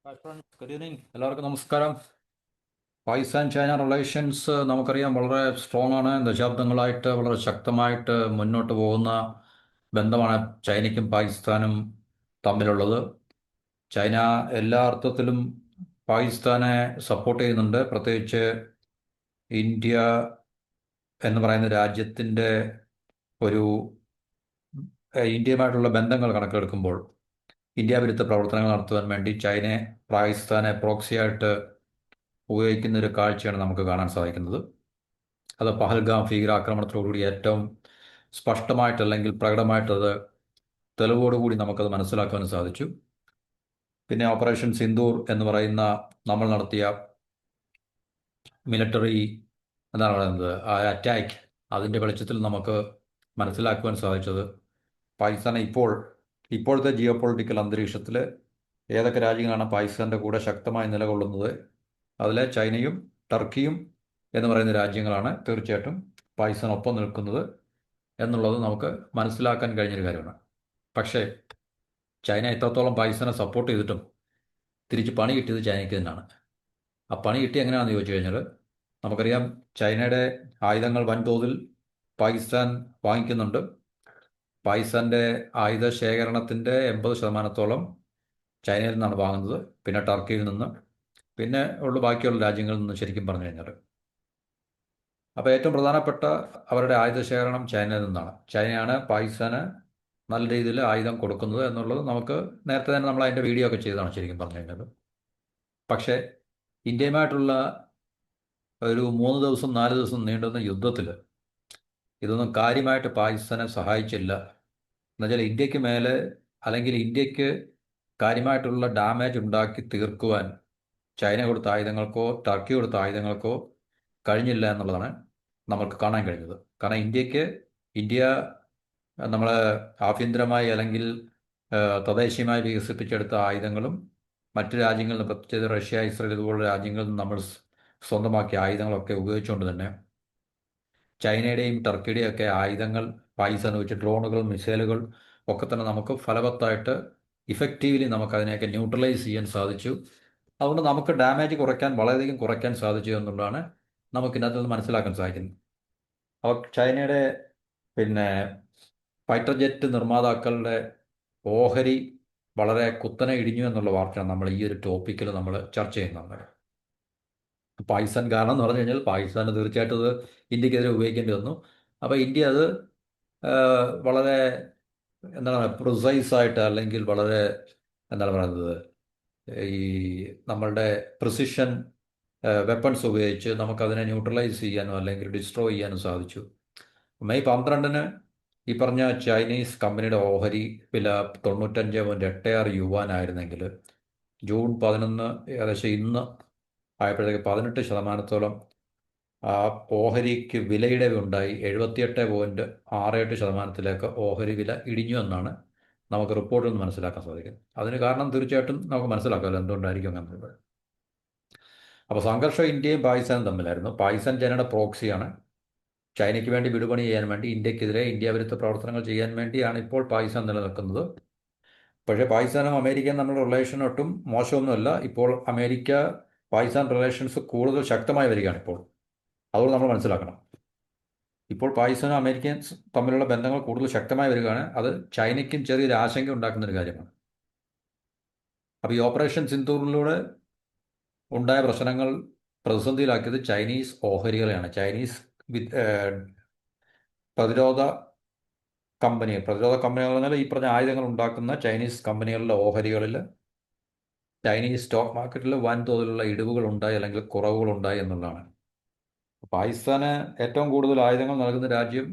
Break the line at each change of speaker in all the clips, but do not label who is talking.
Hi friends, good evening. എല്ലാവർക്കും നമസ്കാരം. Pakistan and China relations നമുക്കറിയാം വളരെ സ്ട്രോങ് ആണ്. ദശാബ്ദങ്ങളായിട്ട് വളരെ ശക്തമായിട്ട് മുന്നോട്ട് പോകുന്ന ബന്ധമാണ് ചൈനയ്ക്കും പാകിസ്ഥാനും തമ്മിലുള്ളത്. ചൈന എല്ലാ അർത്ഥത്തിലും പാകിസ്ഥാനെ സപ്പോർട്ട് ചെയ്യുന്നുണ്ട്. പ്രത്യേകിച്ച് ഇന്ത്യ എന്ന് പറയുന്ന രാജ്യത്തിൻ്റെ ഒരു ഇന്ത്യയുമായിട്ടുള്ള ബന്ധങ്ങൾ കണക്കിലെടുക്കുമ്പോൾ ഇന്ത്യ വിരുദ്ധ പ്രവർത്തനങ്ങൾ നടത്തുവാൻ വേണ്ടി ചൈനയെ പാകിസ്ഥാനെ പ്രോക്സിയായിട്ട് ഉപയോഗിക്കുന്ന ഒരു കാഴ്ചയാണ് നമുക്ക് കാണാൻ സാധിക്കുന്നത്. അത് പഹൽഗാം ഭീകരാക്രമണത്തോടുകൂടി ഏറ്റവും സ്പഷ്ടമായിട്ട് അല്ലെങ്കിൽ പ്രകടമായിട്ടത് തെളിവോടുകൂടി നമുക്കത് മനസ്സിലാക്കുവാൻ സാധിച്ചു. പിന്നെ ഓപ്പറേഷൻ സിന്ദൂർ എന്ന് പറയുന്ന നമ്മൾ നടത്തിയ മിലിറ്ററി എന്താണ് പറയുന്നത് ആ അറ്റാക്ക്, അതിൻ്റെ വെളിച്ചത്തിൽ നമുക്ക് മനസ്സിലാക്കുവാൻ സാധിച്ചത് പാകിസ്ഥാനെ ഇപ്പോഴത്തെ ജിയോ പൊളിറ്റിക്കൽ അന്തരീക്ഷത്തിൽ ഏതൊക്കെ രാജ്യങ്ങളാണ് പാകിസ്ഥാൻ്റെ കൂടെ ശക്തമായി നിലകൊള്ളുന്നത്, അതിലെ ചൈനയും ടർക്കിയും എന്ന് പറയുന്ന രാജ്യങ്ങളാണ് തീർച്ചയായിട്ടും പാകിസ്ഥാനൊപ്പം നിൽക്കുന്നത് എന്നുള്ളത് നമുക്ക് മനസ്സിലാക്കാൻ കഴിഞ്ഞൊരു കാര്യമാണ്. പക്ഷേ ചൈന എത്രത്തോളം പാകിസ്ഥാനെ സപ്പോർട്ട് ചെയ്തിട്ടും തിരിച്ച് പണി കിട്ടിയത് ചൈനയ്ക്ക് തന്നെയാണ്. ആ പണി കിട്ടി എങ്ങനെയാണെന്ന് ചോദിച്ചു കഴിഞ്ഞാൽ നമുക്കറിയാം, ചൈനയുടെ ആയുധങ്ങൾ വൻതോതിൽ പാകിസ്ഥാൻ വാങ്ങിക്കുന്നുണ്ട്. പാകിസ്ഥാൻ്റെ ആയുധ ശേഖരണത്തിൻ്റെ 80% ചൈനയിൽ നിന്നാണ് വാങ്ങുന്നത്, പിന്നെ ടർക്കിയിൽ നിന്ന്, പിന്നെ ബാക്കിയുള്ള രാജ്യങ്ങളിൽ നിന്ന് ശരിക്കും പറഞ്ഞു കഴിഞ്ഞാൽ. അപ്പോൾ ഏറ്റവും പ്രധാനപ്പെട്ട അവരുടെ ആയുധ ശേഖരണം ചൈനയിൽ നിന്നാണ്. ചൈനയാണ് പാകിസ്ഥാന് നല്ല രീതിയിൽ ആയുധം കൊടുക്കുന്നത് എന്നുള്ളത് നമുക്ക് നേരത്തെ തന്നെ നമ്മൾ അതിൻ്റെ വീഡിയോ ഒക്കെ ചെയ്തതാണ് ശരിക്കും പറഞ്ഞു കഴിഞ്ഞാൽ. പക്ഷേ ഇന്ത്യയുമായിട്ടുള്ള ഒരു 3 ദിവസം 4 ദിവസം നീണ്ടുന്ന യുദ്ധത്തിൽ ഇതൊന്നും കാര്യമായിട്ട് പാകിസ്ഥാനെ സഹായിച്ചില്ല. എന്നുവെച്ചാൽ ഇന്ത്യക്ക് മേലെ അല്ലെങ്കിൽ ഇന്ത്യക്ക് കാര്യമായിട്ടുള്ള ഡാമേജ് ഉണ്ടാക്കി തീർക്കുവാൻ ചൈന കൊടുത്ത ആയുധങ്ങൾക്കോ ടർക്കി കൊടുത്ത ആയുധങ്ങൾക്കോ കഴിഞ്ഞില്ല എന്നുള്ളതാണ് നമുക്ക് കാണാൻ കഴിഞ്ഞത്. കാരണം ഇന്ത്യ നമ്മൾ ആഭ്യന്തരമായി അല്ലെങ്കിൽ തദ്ദേശീയമായി വികസിപ്പിച്ചെടുത്ത ആയുധങ്ങളും മറ്റു രാജ്യങ്ങളിൽ നിന്ന്, പ്രത്യേകിച്ച് റഷ്യ, ഇസ്രയേൽ ഇതുപോലുള്ള രാജ്യങ്ങളിൽ നിന്ന് നമ്മൾ സ്വന്തമാക്കിയ ആയുധങ്ങളൊക്കെ ഉപയോഗിച്ചുകൊണ്ട് തന്നെ ചൈനയുടെയും ടർക്കിയുടെയും ഒക്കെ ആയുധങ്ങൾ പാകിസ്ഥാൻ വെച്ച് ഡ്രോണുകൾ, മിസൈലുകൾ ഒക്കെ തന്നെ നമുക്ക് ഫലവത്തായിട്ട് ഇഫക്റ്റീവ്ലി നമുക്കതിനെയൊക്കെ ന്യൂട്രലൈസ് ചെയ്യാൻ സാധിച്ചു. അതുകൊണ്ട് നമുക്ക് ഡാമേജ് വളരെയധികം കുറയ്ക്കാൻ സാധിച്ചു എന്നുള്ളതാണ് നമുക്കിതിനകത്ത് നിന്ന് മനസ്സിലാക്കാൻ സാധിക്കുന്നത്. അപ്പോൾ ചൈനയുടെ പിന്നെ ഫൈറ്റർ ജെറ്റ് നിർമ്മാതാക്കളുടെ ഓഹരി വളരെ കുത്തനെ ഇടിഞ്ഞു എന്നുള്ള വാർത്തയാണ് നമ്മൾ ഈ ഒരു ടോപ്പിക്കിൽ നമ്മൾ ചർച്ച ചെയ്യുന്നത്. പാകിസ്ഥാൻ കാരണം എന്ന് പറഞ്ഞു കഴിഞ്ഞാൽ പാകിസ്ഥാന് തീർച്ചയായിട്ടും അത് ഇന്ത്യക്കെതിരെ ഉപയോഗിക്കേണ്ടി വന്നു. അപ്പോൾ ഇന്ത്യ അത് വളരെ എന്താണ് പ്രിസൈസായിട്ട് അല്ലെങ്കിൽ വളരെ എന്താണ് പറയുന്നത് ഈ നമ്മളുടെ പ്രിസിഷൻ വെപ്പൺസ് ഉപയോഗിച്ച് നമുക്കതിനെ ന്യൂട്രലൈസ് ചെയ്യാനോ അല്ലെങ്കിൽ ഡിസ്ട്രോയ് ചെയ്യാനോ സാധിച്ചു. മെയ് 12-ന് ഈ പറഞ്ഞ ചൈനീസ് കമ്പനിയുടെ ഓഹരി വില 95.86 യുവാനായിരുന്നെങ്കിൽ ജൂൺ 11 ഏകദേശം ഇന്ന് ആയപ്പോഴത്തേക്ക് 18%-ഓളം ആ ഓഹരിക്ക് വിലയിടിവ് ഉണ്ടായി. 78.68% ഓഹരി വില ഇടിഞ്ഞു എന്നാണ് നമുക്ക് റിപ്പോർട്ടിൽ നിന്ന് മനസ്സിലാക്കാൻ സാധിക്കുന്നത്. അതിന് കാരണം തീർച്ചയായിട്ടും നമുക്ക് മനസ്സിലാക്കാമല്ലോ എന്തുകൊണ്ടായിരിക്കും അങ്ങനെ. അപ്പോൾ സംഘർഷം ഇന്ത്യയും പാകിസ്ഥാനും തമ്മിലായിരുന്നു. പാകിസ്ഥാൻ ചൈനയുടെ പ്രോക്സിയാണ്. ചൈനയ്ക്ക് വേണ്ടി വിടുപണി ചെയ്യാൻ വേണ്ടി, ഇന്ത്യക്കെതിരെ ഇന്ത്യ വിരുദ്ധ പ്രവർത്തനങ്ങൾ ചെയ്യാൻ വേണ്ടിയാണ് ഇപ്പോൾ പാകിസ്ഥാൻ നിലനിൽക്കുന്നത്. പക്ഷേ പാകിസ്ഥാനും അമേരിക്കയും തമ്മിലുള്ള റിലേഷൻ ഒട്ടും മോശമൊന്നുമല്ല. ഇപ്പോൾ അമേരിക്ക പാകിസ്ഥാൻ റിലേഷൻസ് കൂടുതൽ ശക്തമായി വരികയാണ് ഇപ്പോൾ. അതുകൊണ്ട് നമ്മൾ മനസ്സിലാക്കണം, ഇപ്പോൾ പാകിസ്ഥാനും അമേരിക്കയും തമ്മിലുള്ള ബന്ധങ്ങൾ കൂടുതൽ ശക്തമായി വരികയാണ്. അത് ചൈനയ്ക്കും ചെറിയൊരു ആശങ്ക ഉണ്ടാക്കുന്ന ഒരു കാര്യമാണ്. അപ്പോൾ ഈ ഓപ്പറേഷൻ സിന്ദൂറിലൂടെ ഉണ്ടായ പ്രശ്നങ്ങൾ പ്രതിസന്ധിയിലാക്കിയത് ചൈനീസ് ഓഹരികളെയാണ്. ചൈനീസ് പ്രതിരോധ കമ്പനികൾ എന്ന് പറഞ്ഞാൽ ഈ പറഞ്ഞ ആയുധങ്ങൾ ഉണ്ടാക്കുന്ന ചൈനീസ് കമ്പനികളുടെ ഓഹരികളിൽ ചൈനീസ് സ്റ്റോക്ക് മാർക്കറ്റിൽ വൻതോതിലുള്ള ഇടിവുകൾ ഉണ്ടായി അല്ലെങ്കിൽ കുറവുകൾ ഉണ്ടായി എന്നുള്ളതാണ്. പാകിസ്ഥാന് ഏറ്റവും കൂടുതൽ ആയുധങ്ങൾ നൽകുന്ന രാജ്യം,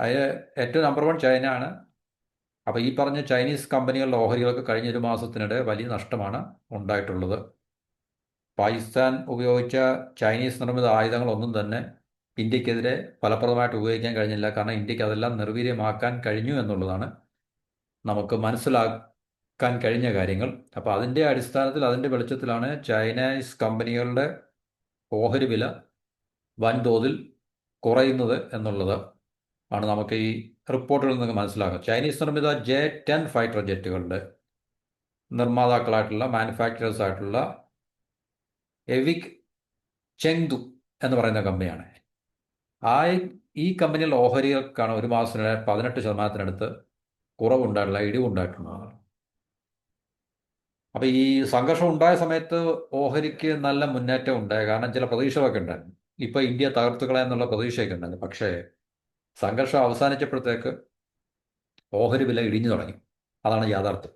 അതിൽ ഏറ്റവും നമ്പർ 1 ചൈന ആണ്. അപ്പോൾ ഈ പറഞ്ഞ ചൈനീസ് കമ്പനികളുടെ ഓഹരികൾക്ക് കഴിഞ്ഞ ഒരു മാസത്തിനിടെ വലിയ നഷ്ടമാണ് ഉണ്ടായിട്ടുള്ളത്. പാകിസ്ഥാൻ ഉപയോഗിച്ച ചൈനീസ് നിർമ്മിത ആയുധങ്ങളൊന്നും തന്നെ ഇന്ത്യക്കെതിരെ ഫലപ്രദമായിട്ട് ഉപയോഗിക്കാൻ കഴിഞ്ഞില്ല. കാരണം ഇന്ത്യക്ക് അതെല്ലാം നിർവീര്യമാക്കാൻ കഴിഞ്ഞു എന്നുള്ളതാണ് നമുക്ക് മനസ്സിലാക്കാൻ കഴിഞ്ഞ കാര്യങ്ങൾ. അപ്പോൾ അതിൻ്റെ അടിസ്ഥാനത്തിൽ, അതിൻ്റെ വെളിച്ചത്തിലാണ് ചൈനീസ് കമ്പനികളുടെ ഓഹരി വില വൻതോതിൽ കുറയുന്നത് എന്നുള്ളത് ആണ് നമുക്ക് ഈ റിപ്പോർട്ടുകളിൽ നിന്ന് മനസ്സിലാക്കുക. ചൈനീസ് നിർമ്മിത J-10 ഫൈറ്റർ ജെറ്റുകളുടെ നിർമ്മാതാക്കളായിട്ടുള്ള മാനുഫാക്ചറേഴ്സ് ആയിട്ടുള്ള എവിക് ചെങ്തു എന്ന് പറയുന്ന കമ്പനിയാണ്. ആ ഈ കമ്പനിയിലെ ഓഹരികൾക്കാണ് ഒരു മാസത്തിനിടെ 18% കുറവുണ്ടായിട്ടുള്ള ഇടിവുണ്ടായിട്ടുള്ളത്. അപ്പൊ ഈ സംഘർഷം ഉണ്ടായ സമയത്ത് ഓഹരിക്ക് നല്ല മുന്നേറ്റം ഉണ്ടായി, കാരണം ചില പ്രതീക്ഷകളൊക്കെ ഉണ്ടായിരുന്നു. ഇപ്പൊ ഇന്ത്യ തകർത്തുകള എന്നുള്ള പ്രതീക്ഷയൊക്കെ ഉണ്ടായിരുന്നു. പക്ഷേ സംഘർഷം അവസാനിച്ചപ്പോഴത്തേക്ക് ഓഹരി വില ഇടിഞ്ഞു തുടങ്ങി. അതാണ് യാഥാർത്ഥ്യം.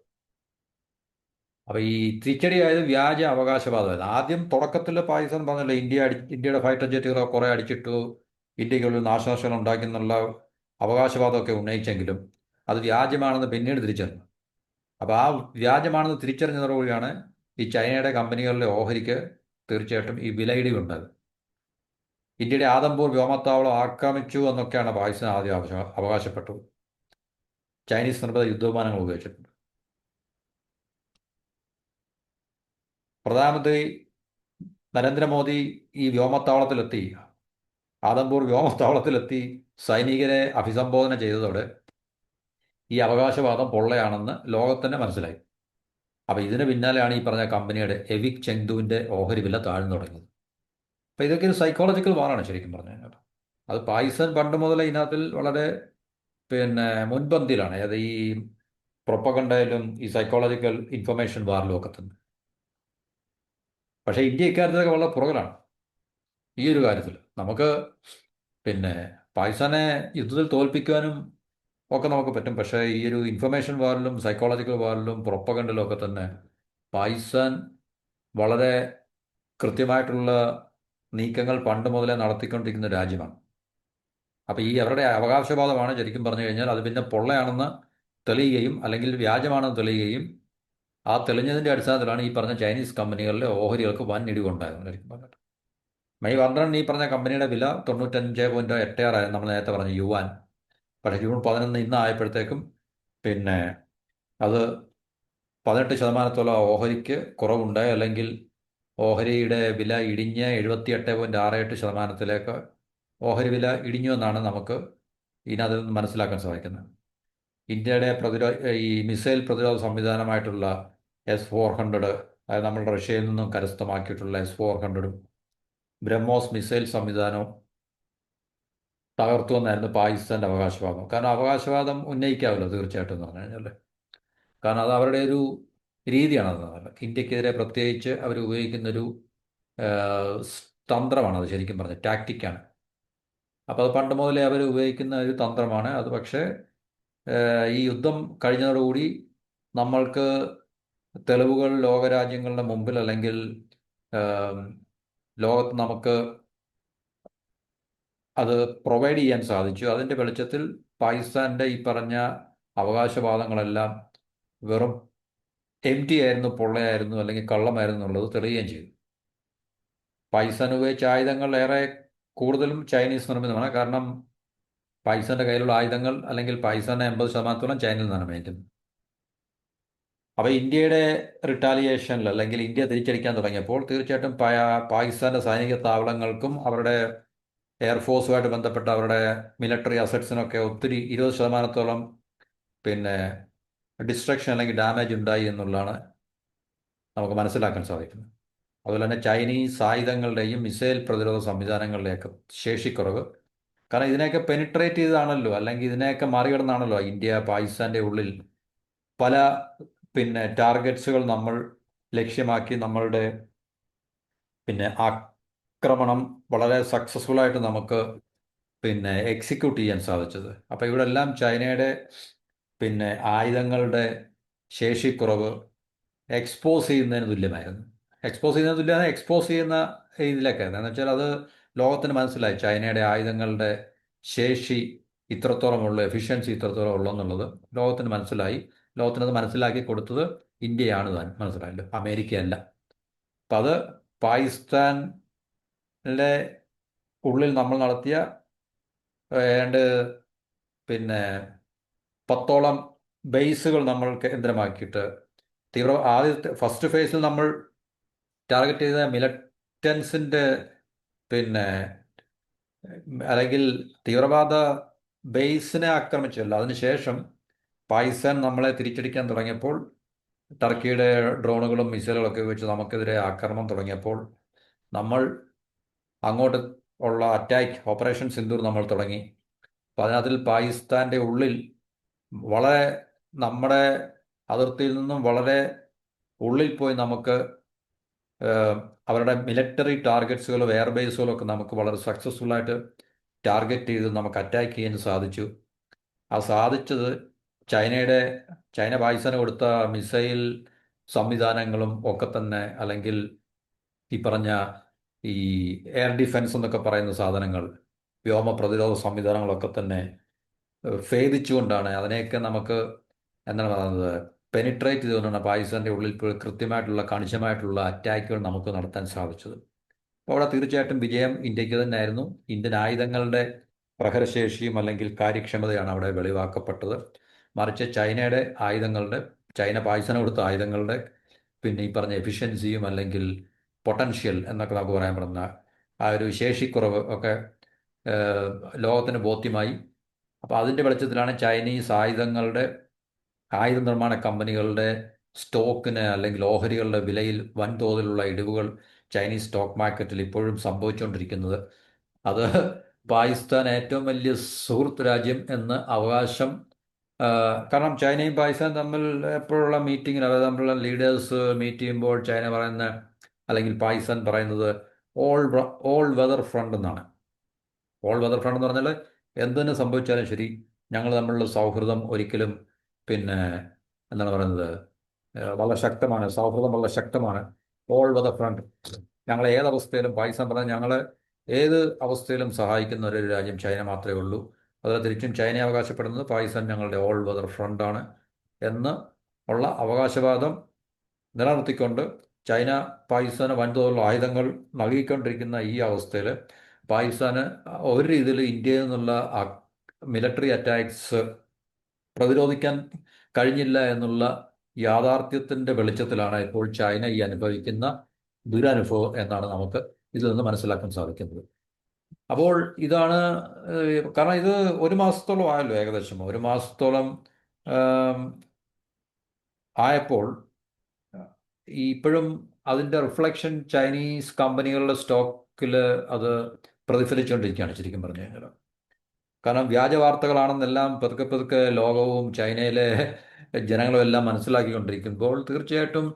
അപ്പൊ ഈ തിരിച്ചടിയായത് വ്യാജ അവകാശവാദമായിരുന്നു. ആദ്യം തുടക്കത്തിൽ പാകിസ്ഥാൻ പറഞ്ഞല്ലോ, ഇന്ത്യയുടെ ഫൈറ്റർ ജെറ്റുകളെ കുറെ അടിച്ചിട്ടു, ഇന്ത്യക്കുള്ളിൽ നാശനഷ്ടങ്ങൾ ഉണ്ടാക്കിയെന്നുള്ള അവകാശവാദമൊക്കെ ഉന്നയിച്ചെങ്കിലും അത് വ്യാജമാണെന്ന് പിന്നീട് തിരിച്ചറിഞ്ഞു. അപ്പോൾ ആ വ്യാജമാണെന്ന് തിരിച്ചറിഞ്ഞതോടുകൂടിയാണ് ഈ ചൈനയുടെ കമ്പനികളിലെ ഓഹരിക്ക് തീർച്ചയായിട്ടും ഈ വിലയിടിവ് ഉണ്ടായത്. ഇന്ത്യയുടെ ആദംപൂർ വ്യോമത്താവളം ആക്രമിച്ചു എന്നൊക്കെയാണ് പാകിസ്ഥാൻ ആദ്യം അവകാശപ്പെട്ടത്. ചൈനീസ് നിർമ്മിത യുദ്ധവിമാനങ്ങൾ ഉപയോഗിച്ചിട്ടുണ്ട്. പ്രധാനമന്ത്രി നരേന്ദ്രമോദി ഈ വ്യോമത്താവളത്തിലെത്തി, ആദംപൂർ വ്യോമത്താവളത്തിലെത്തി സൈനികരെ അഭിസംബോധന ചെയ്തതോടെ ഈ അവകാശവാദം പൊള്ളയാണെന്ന് ലോകത്തന്നെ മനസ്സിലായി. അപ്പോൾ ഇതിന് പിന്നാലെയാണ് ഈ പറഞ്ഞ കമ്പനിയുടെ എവിക് ചെങ്തുവിൻ്റെ ഓഹരി വില താഴ്ന്നു തുടങ്ങിയത്. അപ്പോൾ ഇതൊക്കെ ഒരു സൈക്കോളജിക്കൽ വാറാണ് ശരിക്കും പറഞ്ഞു കഴിഞ്ഞാൽ. അത് പാകിസ്ഥാൻ പണ്ട് മുതലേ ഇതിനകത്തിൽ വളരെ മുൻപന്തിയിലാണ്. അതായത് ഈ പ്രൊപ്പഗണ്ടയിലും ഈ സൈക്കോളജിക്കൽ ഇൻഫർമേഷൻ വാറിലും ഒക്കെ തന്നെ. പക്ഷേ ഇന്ത്യ ഇക്കാര്യത്തിലൊക്കെ വളരെ പുറകിലാണ് ഈ ഒരു കാര്യത്തിൽ. നമുക്ക് പാകിസ്ഥാനെ യുദ്ധത്തിൽ തോൽപ്പിക്കാനും ഒക്കെ നമുക്ക് പറ്റും. പക്ഷേ ഈ ഒരു ഇൻഫർമേഷൻ വാറിലും സൈക്കോളജിക്കൽ വാറിലും പ്രൊപ്പഗണ്ടയിലും ഒക്കെ തന്നെ പാകിസ്ഥാൻ വളരെ കൃത്യമായിട്ടുള്ള നീക്കങ്ങൾ പണ്ട് മുതലേ നടത്തിക്കൊണ്ടിരിക്കുന്ന രാജ്യമാണ്. അപ്പോൾ ഈ അവരുടെ അവകാശവാദമാണ് ശരിക്കും പറഞ്ഞു കഴിഞ്ഞാൽ അത് പിന്നെ പൊള്ളയാണെന്ന് തെളിയുകയും അല്ലെങ്കിൽ വ്യാജമാണെന്ന് തെളിയുകയും ആ തെളിഞ്ഞതിൻ്റെ അടിസ്ഥാനത്തിലാണ് ഈ പറഞ്ഞ ചൈനീസ് കമ്പനികളിലെ ഓഹരികൾക്ക് വൻ ഇടിവുണ്ടായത് ശരിക്കും പറഞ്ഞിട്ട്. മെയ് 12 ഈ പറഞ്ഞ കമ്പനിയുടെ വില 95.86 നമ്മൾ നേരത്തെ പറഞ്ഞ യുവാൻ. പക്ഷേ ജൂൺ 11 ഇന്ന് ആയപ്പോഴത്തേക്കും അത് 18% ഓഹരിക്ക് കുറവുണ്ടായി, അല്ലെങ്കിൽ ഓഹരിയുടെ വില ഇടിഞ്ഞ് 78.68% ഓഹരി വില ഇടിഞ്ഞു എന്നാണ് നമുക്ക് ഇതിനകത്ത് നിന്ന് മനസ്സിലാക്കാൻ സാധിക്കുന്നത്. ഇന്ത്യയുടെ ഈ മിസൈൽ പ്രതിരോധ സംവിധാനമായിട്ടുള്ള S-400, അതായത് നമ്മൾ റഷ്യയിൽ നിന്നും കരസ്ഥമാക്കിയിട്ടുള്ള S-400 ബ്രഹ്മോസ് മിസൈൽ സംവിധാനവും തകർത്തു എന്നായിരുന്നു പാകിസ്ഥാൻ്റെ അവകാശവാദം. കാരണം അവകാശവാദം ഉന്നയിക്കാമല്ലോ തീർച്ചയായിട്ടും എന്ന് പറഞ്ഞു കഴിഞ്ഞാൽ. കാരണം അത് അവരുടെ ഒരു രീതിയാണ്. അത് ഇന്ത്യക്കെതിരെ പ്രത്യേകിച്ച് അവർ ഉപയോഗിക്കുന്നൊരു തന്ത്രമാണ്. അത് ശരിക്കും പറഞ്ഞ ടാക്റ്റിക്കാണ്. അപ്പോൾ അത് പണ്ട് മുതലേ അവർ ഉപയോഗിക്കുന്ന ഒരു തന്ത്രമാണ് അത്. പക്ഷേ ഈ യുദ്ധം കഴിഞ്ഞതോടുകൂടി നമ്മൾക്ക് തെളിവുകൾ ലോകരാജ്യങ്ങളുടെ മുമ്പിൽ, അല്ലെങ്കിൽ ലോകത്ത് നമുക്ക് അത് പ്രൊവൈഡ് ചെയ്യാൻ സാധിച്ചു. അതിൻ്റെ വെളിച്ചത്തിൽ പാകിസ്ഥാൻ്റെ ഈ പറഞ്ഞ അവകാശവാദങ്ങളെല്ലാം വെറും എംറ്റി ആയിരുന്നു, പൊള്ളയായിരുന്നു, അല്ലെങ്കിൽ കള്ളമായിരുന്നു എന്നുള്ളത് തെളിയുകയും ചെയ്തു. പാകിസ്ഥാൻ ഉപയോഗിച്ച ആയുധങ്ങൾ ഏറെ കൂടുതലും ചൈനീസ് നിർമ്മിതമാണ്. കാരണം പാകിസ്ഥാന്റെ കയ്യിലുള്ള ആയുധങ്ങൾ, അല്ലെങ്കിൽ പാകിസ്ഥാനെ 80%-ഓളം ചൈനയിൽ നിന്നാണ് മേടിക്കുന്നത്. അപ്പോൾ ഇന്ത്യയുടെ റിട്ടാലിയേഷനിൽ, അല്ലെങ്കിൽ ഇന്ത്യ തിരിച്ചടിക്കാൻ തുടങ്ങിയപ്പോൾ തീർച്ചയായിട്ടും പാകിസ്ഥാന്റെ സൈനിക താവളങ്ങൾക്കും അവരുടെ എയർഫോഴ്സുമായിട്ട് ബന്ധപ്പെട്ട അവരുടെ മിലിറ്ററി അസറ്റ്സിനൊക്കെ ഒത്തിരി 20%-ഓളം ഡിസ്ട്രക്ഷൻ അല്ലെങ്കിൽ ഡാമേജ് ഉണ്ടായി എന്നുള്ളതാണ് നമുക്ക് മനസ്സിലാക്കാൻ സാധിക്കുന്നത്. അതുപോലെ തന്നെ ചൈനീസ് ആയുധങ്ങളുടെയും മിസൈൽ പ്രതിരോധ സംവിധാനങ്ങളുടെയൊക്കെ ശേഷിക്കുറവ്. കാരണം ഇതിനെയൊക്കെ പെനിട്രേറ്റ് ചെയ്താണല്ലോ, അല്ലെങ്കിൽ ഇതിനെയൊക്കെ മറികടന്നാണല്ലോ ഇന്ത്യ പാകിസ്ഥാൻ്റെ ഉള്ളിൽ പല ടാർഗറ്റ്സുകൾ നമ്മൾ ലക്ഷ്യമാക്കി നമ്മളുടെ ആക്രമണം വളരെ സക്സസ്ഫുള്ളായിട്ട് നമുക്ക് എക്സിക്യൂട്ട് ചെയ്യാൻ സാധിച്ചത്. അപ്പോൾ ഇവിടെ എല്ലാം ചൈനയുടെ ആയുധങ്ങളുടെ ശേഷിക്കുറവ് എക്സ്പോസ് ചെയ്യുന്നതിന് തുല്യമായിരുന്നു. എക്സ്പോസ് ചെയ്യുന്ന ഇതിലൊക്കെ എന്ന് വെച്ചാൽ അത് ലോകത്തിന് മനസ്സിലായി ചൈനയുടെ ആയുധങ്ങളുടെ ശേഷി ഇത്രത്തോളം ഉള്ളു, എഫിഷ്യൻസി ഇത്രത്തോളം ഉള്ളു എന്നുള്ളത് ലോകത്തിന് മനസ്സിലായി. ലോകത്തിനത് മനസ്സിലാക്കി കൊടുത്തത് ഇന്ത്യയാണ് താൻ, മനസ്സിലായല്ലോ, അമേരിക്കയല്ല. അപ്പം അത് പാകിസ്ഥാനിലെ ഉള്ളിൽ നമ്മൾ നടത്തിയ ഏതാണ്ട് 10ഓളം ബേസുകൾ നമ്മൾ കേന്ദ്രമാക്കിയിട്ട് ആദ്യത്തെ ഫസ്റ്റ് ഫേസിൽ നമ്മൾ ടാർഗറ്റ് ചെയ്ത മിലിറ്റൻസിൻ്റെ അല്ലെങ്കിൽ തീവ്രവാദ ബേസിനെ ആക്രമിച്ചല്ല. അതിനുശേഷം പാകിസ്ഥാൻ നമ്മളെ തിരിച്ചടിക്കാൻ തുടങ്ങിയപ്പോൾ ടർക്കിയുടെ ഡ്രോണുകളും മിസൈലുകളൊക്കെ വെച്ച് നമുക്കെതിരെ ആക്രമണം തുടങ്ങിയപ്പോൾ നമ്മൾ അങ്ങോട്ട് ഉള്ള അറ്റാക്ക് ഓപ്പറേഷൻ സിന്ദൂർ നമ്മൾ തുടങ്ങി. അപ്പോൾ അതിനകത്തിൽ പാകിസ്ഥാൻ്റെ ഉള്ളിൽ വളരെ നമ്മുടെ അതിർത്തിയിൽ നിന്നും വളരെ ഉള്ളിൽ പോയി നമുക്ക് ഏഹ്, അവരുടെ മിലിറ്ററി ടാർഗറ്റ്സുകളും എയർബേസുകളും ഒക്കെ നമുക്ക് വളരെ സക്സസ്ഫുൾ ആയിട്ട് ടാർഗറ്റ് ചെയ്ത് നമുക്ക് അറ്റാക്ക് ചെയ്യാൻ സാധിച്ചു. ആ സാധിച്ചത് ചൈനയുടെ ചൈന പാകിസ്ഥാന് കൊടുത്ത മിസൈൽ സംവിധാനങ്ങളും ഒക്കെ തന്നെ, അല്ലെങ്കിൽ ഈ പറഞ്ഞ ഈ എയർ ഡിഫൻസ് എന്നൊക്കെ പറയുന്ന സാധനങ്ങൾ, വ്യോമ പ്രതിരോധ സംവിധാനങ്ങളൊക്കെ തന്നെ ഭേദിച്ചുകൊണ്ടാണ് അതിനെയൊക്കെ നമുക്ക് എന്താണ് പറയുന്നത് പെനിട്രേറ്റ് ചെയ്തുകൊണ്ടാണ് പാകിസ്ഥാൻ്റെ ഉള്ളിൽ പോയി കൃത്യമായിട്ടുള്ള കണിശമായിട്ടുള്ള അറ്റാക്കുകൾ നമുക്ക് നടത്താൻ സാധിച്ചത്. അപ്പോൾ അവിടെ തീർച്ചയായിട്ടും വിജയം ഇന്ത്യക്ക് തന്നെയായിരുന്നു. ഇന്ത്യൻ ആയുധങ്ങളുടെ പ്രഹരശേഷിയും അല്ലെങ്കിൽ കാര്യക്ഷമതയാണ് അവിടെ വെളിവാക്കപ്പെട്ടത്. മറിച്ച് ചൈനയുടെ ആയുധങ്ങളുടെ, ചൈന പാകിസ്ഥാന് കൊടുത്ത ആയുധങ്ങളുടെ പിന്നെ ഈ പറഞ്ഞ എഫിഷ്യൻസിയും അല്ലെങ്കിൽ പൊട്ടൻഷ്യൽ എന്നൊക്കെ നമുക്ക് പറയാൻ പറ്റുന്ന ആ ഒരു ശേഷിക്കുറവ് ഒക്കെ ലോകത്തിന് ബോധ്യമായി. അപ്പോൾ അതിൻ്റെ വെളിച്ചത്തിലാണ് ചൈനീസ് ആയുധ നിർമ്മാണ കമ്പനികളുടെ സ്റ്റോക്കിന് അല്ലെങ്കിൽ ഓഹരികളുടെ വിലയിൽ വൻതോതിലുള്ള ഇടിവുകൾ ചൈനീസ് സ്റ്റോക്ക് മാർക്കറ്റിൽ ഇപ്പോഴും സംഭവിച്ചുകൊണ്ടിരിക്കുന്നത്. അത് പാകിസ്ഥാൻ ഏറ്റവും വലിയ സുഹൃത്ത് രാജ്യം എന്ന് അവകാശം, കാരണം ചൈനയും പാകിസ്ഥാനും തമ്മിൽ എപ്പോഴുള്ള മീറ്റിങ്ങിൽ, അതായത് തമ്മിലുള്ള ലീഡേഴ്സ് മീറ്റ് ചെയ്യുമ്പോൾ ചൈന പറയുന്ന അല്ലെങ്കിൽ പാകിസ്ഥാൻ പറയുന്നത് ഓൾ ഓൾ വെതർ ഫ്രണ്ട് എന്നാണ്. ഓൾ വെതർ ഫ്രണ്ട് എന്ന് പറഞ്ഞാൽ എന്തിനു സംഭവിച്ചാലും ശരി, ഞങ്ങൾ തമ്മിലുള്ള സൗഹൃദം ഒരിക്കലും പിന്നെ എന്താണ് പറയുന്നത് വളരെ ശക്തമാണ്, സൗഹൃദം വളരെ ശക്തമാണ്. ഓൾ വെതർ ഫ്രണ്ട്, ഞങ്ങൾ ഏതവസ്ഥയിലും, പാകിസ്ഥാൻ പറഞ്ഞാൽ ഞങ്ങൾ ഏത് അവസ്ഥയിലും സഹായിക്കുന്ന ഒരു രാജ്യം ചൈന മാത്രമേ ഉള്ളൂ. അതുപോലെ തിരിച്ചും ചൈന അവകാശപ്പെടുന്നത് പാകിസ്ഥാൻ ഞങ്ങളുടെ ഓൾ വെതർ ഫ്രണ്ടാണ് എന്ന് ഉള്ള അവകാശവാദം നിലനിർത്തിക്കൊണ്ട് ചൈന പാകിസ്ഥാന് വൻതോതിലുള്ള ആയുധങ്ങൾ നൽകിക്കൊണ്ടിരിക്കുന്ന ഈ അവസ്ഥയിൽ പാകിസ്ഥാന് ഒരു രീതിയിൽ ഇന്ത്യയിൽ നിന്നുള്ള മിലിറ്ററി അറ്റാക്സ് പ്രതിരോധിക്കാൻ കഴിഞ്ഞില്ല എന്നുള്ള യാഥാർത്ഥ്യത്തിൻ്റെ വെളിച്ചത്തിലാണ് ഇപ്പോൾ ചൈന ഈ അനുഭവിക്കുന്ന ദുരനുഭവം എന്നാണ് നമുക്ക് ഇതിൽ നിന്ന് മനസ്സിലാക്കാൻ സാധിക്കുന്നത്. അപ്പോൾ ഇതാണ് കാരണം ഇത് ഒരു മാസത്തോളം ആയല്ലോ, ഏകദേശം ഒരു മാസത്തോളം ആം, ആയപ്പോൾ ഇപ്പോഴും അതിൻ്റെ റിഫ്ലക്ഷൻ ചൈനീസ് കമ്പനികളുടെ സ്റ്റോക്കിൽ അത് പ്രതിഫലിച്ചുകൊണ്ടിരിക്കുകയാണ് ശരിക്കും പറഞ്ഞു കഴിഞ്ഞാൽ. കാരണം വ്യാജ വാർത്തകളാണെന്നെല്ലാം പതുക്കെ പതുക്കെ ലോകവും ചൈനയിലെ ജനങ്ങളും എല്ലാം മനസ്സിലാക്കിക്കൊണ്ടിരിക്കുമ്പോൾ തീർച്ചയായിട്ടും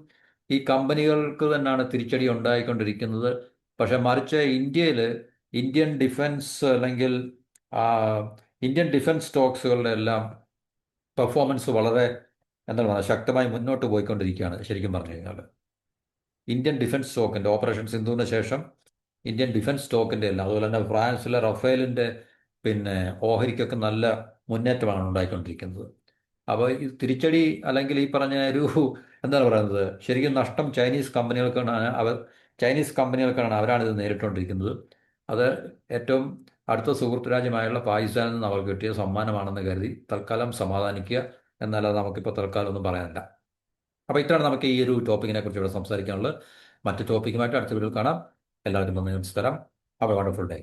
ഈ കമ്പനികൾക്ക് തന്നെയാണ് തിരിച്ചടി ഉണ്ടായിക്കൊണ്ടിരിക്കുന്നത്. പക്ഷെ മറിച്ച് ഇന്ത്യൻ ഡിഫൻസ് അല്ലെങ്കിൽ ആ, ഇന്ത്യൻ ഡിഫൻസ് സ്റ്റോക്സുകളുടെ എല്ലാം പെർഫോമൻസ് വളരെ എന്താണ് പറയുക ശക്തമായി മുന്നോട്ട് പോയിക്കൊണ്ടിരിക്കുകയാണ് ശരിക്കും പറഞ്ഞു കഴിഞ്ഞാൽ. ഇന്ത്യൻ ഡിഫൻസ് സ്റ്റോക്കിൻ്റെ ഓപ്പറേഷൻ സിന്ധുവിന് ശേഷം ഇന്ത്യൻ ഡിഫൻസ് സ്റ്റോക്കിൻ്റെ എല്ലാം, അതുപോലെ തന്നെ ഫ്രാൻസിലെ റഫേലിൻ്റെ പിന്നെ ഓഹരിക്കൊക്കെ നല്ല മുന്നേറ്റമാണ് ഉണ്ടായിക്കൊണ്ടിരിക്കുന്നത്. അപ്പോൾ ഈ തിരിച്ചടി അല്ലെങ്കിൽ ഈ പറഞ്ഞ ഒരു എന്താണ് പറയുന്നത് ശരിക്കും നഷ്ടം ചൈനീസ് കമ്പനികൾക്കാണ്, അവരാണിത് നേരിട്ടുകൊണ്ടിരിക്കുന്നത്. അത് ഏറ്റവും അടുത്ത സുഹൃത്ത് രാജ്യമായുള്ള പാകിസ്ഥാനിൽ നിന്ന് അവർക്ക് കിട്ടിയ സമ്മാനമാണെന്ന് കരുതി തൽക്കാലം സമാധാനിക്കുക, എന്നല്ലാതെ നമുക്കിപ്പോൾ തൽക്കാലം ഒന്നും പറയാനില്ല. അപ്പോൾ ഇത്രയാണ് നമുക്ക് ഈ ഒരു ടോപ്പിക്കിനെ കുറിച്ച് ഇവിടെ സംസാരിക്കാനുള്ളത്. മറ്റു ടോപ്പിക്കുമായിട്ട് അടുത്ത വീഡിയോയിൽ കാണാം. എല്ലാവർക്കും നന്ദി, നമസ്കാരം. Have A wonderful day.